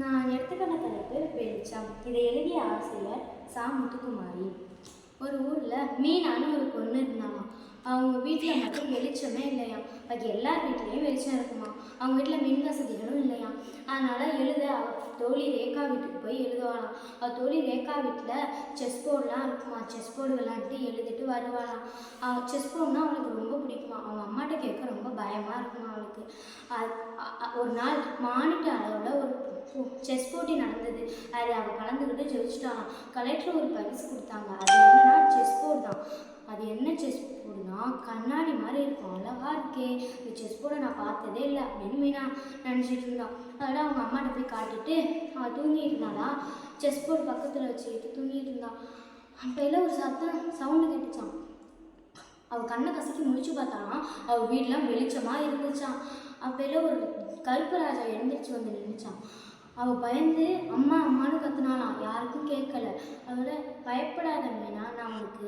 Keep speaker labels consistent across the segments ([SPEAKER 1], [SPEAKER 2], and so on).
[SPEAKER 1] நான் எடுத்துக்கொண்ட தலைப்பு வெளிச்சம். இதை எழுதிய ஆசிரியர் சா முத்துக்குமாரி. ஒரு ஊரில் மீனான்னு ஒரு பொண்ணு இருந்தாங்க. அவங்க வீட்டில் மட்டும் வெளிச்சமே இல்லையா. அது எல்லார் வீட்லேயும் வெளிச்சம் இருக்குமா. அவங்க வீட்டில் மின் வசதிகளும் இல்லையா. அதனால் எழுத தோழி ரேகா வீட்டுக்கு போய் எழுதுவாளாம். தோழி ரேகா வீட்டில் செஸ் போர்டெலாம் இருக்குமா. செஸ் போர்டு விளாண்டுட்டு எழுதிட்டு வருவாளாம். செஸ் போர்டுனா அவளுக்கு ரொம்ப பிடிக்குமா. அவங்க அம்மாட்ட கேட்க ரொம்ப பயமாக இருக்குமா அவளுக்கு. ஒரு நாள் மானிட்ட அளவில் ஒரு செஸ் போட்டி நடந்தது. அதில் அவள் கலந்துக்கிட்டு ஜெயிச்சிட்டாலாம். கலெக்டர் ஒரு பரிசு கொடுத்தாங்க. அது என்னன்னா செஸ் போர்டு தான். அது என்ன செஸ் போர்டுனா கண்ணாடி மாதிரி இருக்கும். அழகா இருக்கே, இந்த செஸ் போர்டை நான் பார்த்ததே இல்லை அப்படின்னு மீனா நினச்சிட்டு இருந்தான். அதோட அவங்க அம்மாட்ட போய் காட்டிட்டு அவள் தூங்கிட்டு இருந்தாளா. செஸ் போர்டு பக்கத்தில் வச்சுக்கிட்டு தூங்கிட்டு இருந்தான். அப்போ எல்லாம் ஒரு சவுண்டு கேட்டுச்சான். அவள் கண்ணை கசக்கி முடிச்சு பார்த்தாலாம். அவள் வீடெலாம் வெளிச்சமாக இருந்துச்சான். அப்போ எல்லாம் ஒரு கருப்பு ராஜா எழுந்திரிச்சு வந்து நின்றுச்சான். அவள் பயந்து அம்மா அம்மானு கத்துனாலாம். யாருக்கும் கேட்கல. அதோட பயப்படாத மீனா, நான் உனக்கு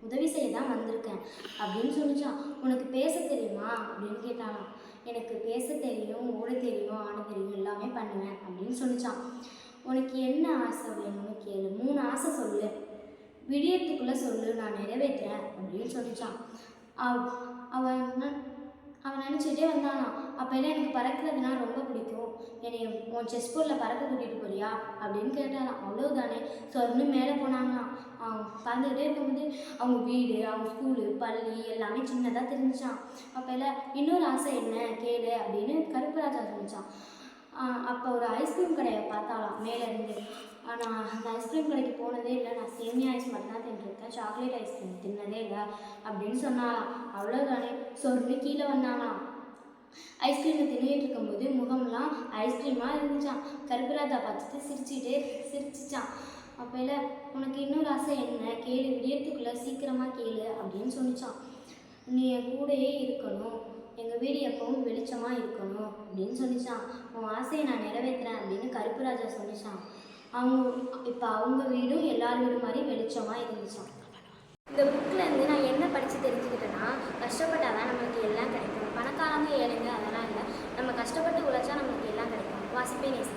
[SPEAKER 1] உதவி செய்ய தான் வந்திருக்கேன் அப்படின்னு சொல்லிச்சான். உனக்கு பேச தெரியுமா அப்படின்னு கேட்டாலாம். எனக்கு பேச தெரியும், ஓட தெரியும், ஆட தெரியும், எல்லாமே பண்ணுவேன் அப்படின்னு சொல்லிச்சான். உனக்கு என்ன ஆசை வேணும்னு கேளு, 3 ஆசை சொல்லு, விடியத்துக்குள்ளே சொல்லு, நான் நிறைவேற்றுறேன் அப்படின்னு சொல்லிச்சான். அவன் நினச்சிட்டே வந்தானா. அப்போல்லாம் எனக்கு பறக்கிறதுனா ரொம்ப பிடிக்கும், என்னை உன் செஸ் போர்டில் பறக்க கூட்டிகிட்டு போறியா அப்படின்னு கேட்டாலாம். அவ்வளோதானே சொர்னு மேலே போனாங்களாம். பறந்துக்கிட்டே இருக்கும்போது அவங்க வீடு, அவங்க ஸ்கூலு, பள்ளி எல்லாமே சின்னதாக தெரிஞ்சிச்சான். அப்போல்லாம் இன்னொரு ஆசை என்ன கேளு அப்படின்னு கருப்புராஜா சொல்லிச்சான். அப்போ ஒரு ஐஸ்கிரீம் கடையை பார்த்தாலாம் மேலேருந்து. நான் அந்த ஐஸ்கிரீம் கடைக்கு போனதே இல்லை, நான் சேமியா ஐஸ் மட்டும் தான் தின்னுருக்கேன், சாக்லேட் ஐஸ்கிரீம் தின்னதே இல்லை அப்படின்னு சொன்னாலாம். அவ்வளோதானே சொர்னு கீழே வந்தாங்களாம். ஐஸ்கிரீமை தின்னுட்டு இருக்கும்போது முகம்லாம் ஐஸ்கிரீமாக இருந்துச்சான். கருப்புராஜா பார்த்துட்டு சிரிச்சிச்சான். அப்போ இல்லை உனக்கு இன்னொரு ஆசை என்ன கேளு, விடியத்துக்குள்ளே சீக்கிரமாக கேளு அப்படின்னு சொன்னிச்சான். நீ என் கூடையே இருக்கணும், எங்கள் வீடு எப்பவும் வெளிச்சமாக இருக்கணும் அப்படின்னு சொல்லிச்சான். உன் ஆசையை நான் நிறைவேற்றுறேன் அப்படின்னு கருப்புராஜா சொல்லிச்சான். இப்போ அவங்க வீடும் எல்லார் வீடு மாதிரி வெளிச்சமாக இருந்துச்சான். இந்த புக்கிலேருந்து நான் என்ன படித்து தெரிஞ்சுக்கிட்டேன்னா, கஷ்டப்பட்டால் தான் நம்மளுக்கு எல்லாம் கிடைக்கும். பணக்காரங்க ஏழைங்க அதெல்லாம் இல்லை, நம்ம கஷ்டப்பட்டு உழைச்சா நம்மளுக்கு எல்லாம் கிடைக்கும். வாசிப்பே நேசி.